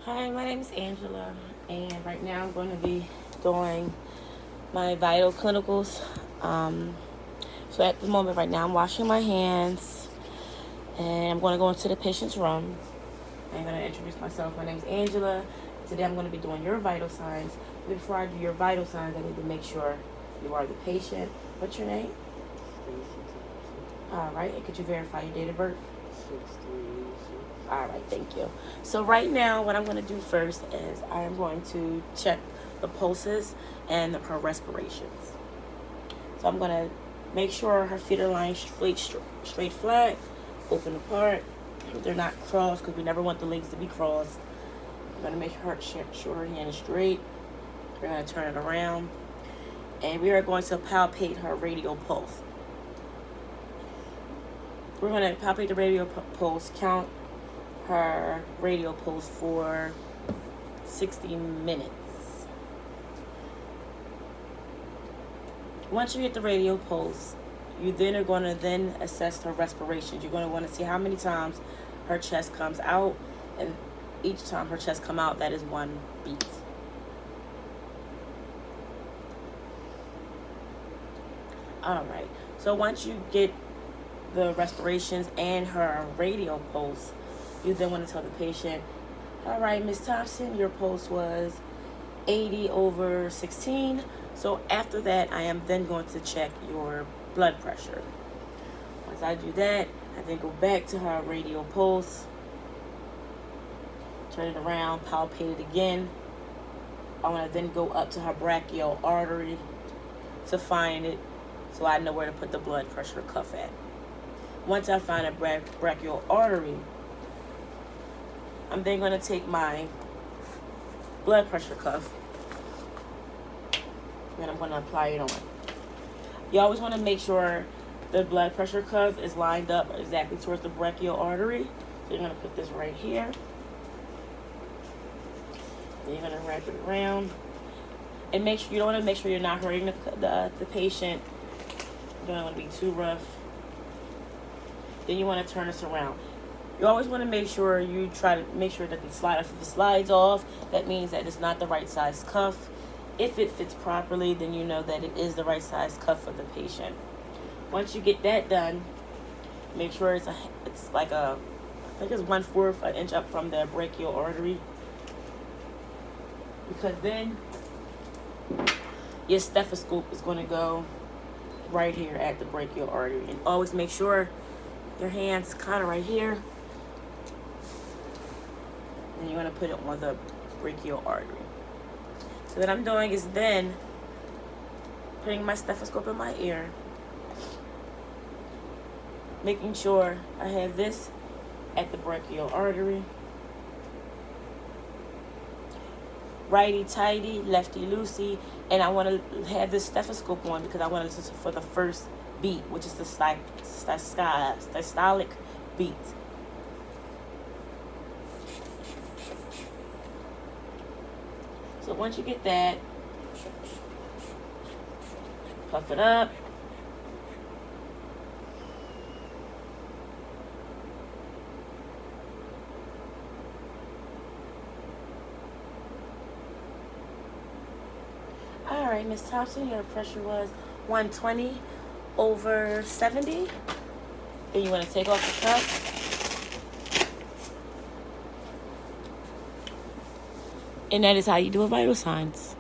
Hi, my name is Angela, and right now I'm going to be doing my vital clinicals. So at the moment, right now, I'm washing my hands, and I'm going to go into the patient's room. I'm going to introduce myself. My name is Angela. Today I'm going to be doing your vital signs. Before I do your vital signs, I need to make sure you are the patient. What's your name? All right, and could you verify your date of birth? 6/3/86. All right, thank you. So right now, what I'm going to do first is I am going to check the pulses and her respirations. So I'm going to make sure her feet are lying straight flat, open apart. They're not crossed because we never want the legs to be crossed. I'm going to make sure her hand is straight. We're going to turn it around. And we are going to palpate her radial pulse. We're going to palpate the radial pulse, count her radial pulse for 60 minutes. Once you get the radial pulse, you then are going to assess her respirations. You're going to want to see how many times her chest comes out, and each time her chest comes out, that is one beat. All right. So once you get the respirations and her radial pulse, you then want to tell the patient, all right, Miss Thompson, your pulse was 80/16. So after that, I am then going to check your blood pressure. Once I do that, I then go back to her radial pulse, turn it around, palpate it again. I want to then go up to her brachial artery to find it so I know where to put the blood pressure cuff at. Once I find a brachial artery, I'm then going to take my blood pressure cuff and I'm going to apply it on. You always want to make sure the blood pressure cuff is lined up exactly towards the brachial artery. So you're going to put this right here. Then you're going to wrap it around. And make sure you don't want to make sure you're not hurting the patient. You don't want to be too rough. Then you want to turn this around. You always want to make sure you try to make sure that if it slides off, that means that it's not the right size cuff. If it fits properly, then you know that it is the right size cuff for the patient. Once you get that done, make sure it's like I think it's 1/4 an inch up from the brachial artery, because then your stethoscope is going to go right here at the brachial artery. And always make sure your hand's kind of right here. And you want to put it on the brachial artery. So what I'm doing is then putting my stethoscope in my ear, making sure I have this at the brachial artery. Righty tighty, lefty loosey, and I want to have this stethoscope on because I want to listen for the first beat, which is the systolic beat. So once you get that, puff it up. All right, Miss Thompson, your pressure was 120/70. Then you want to take off the cup. And that is how you do a vital signs.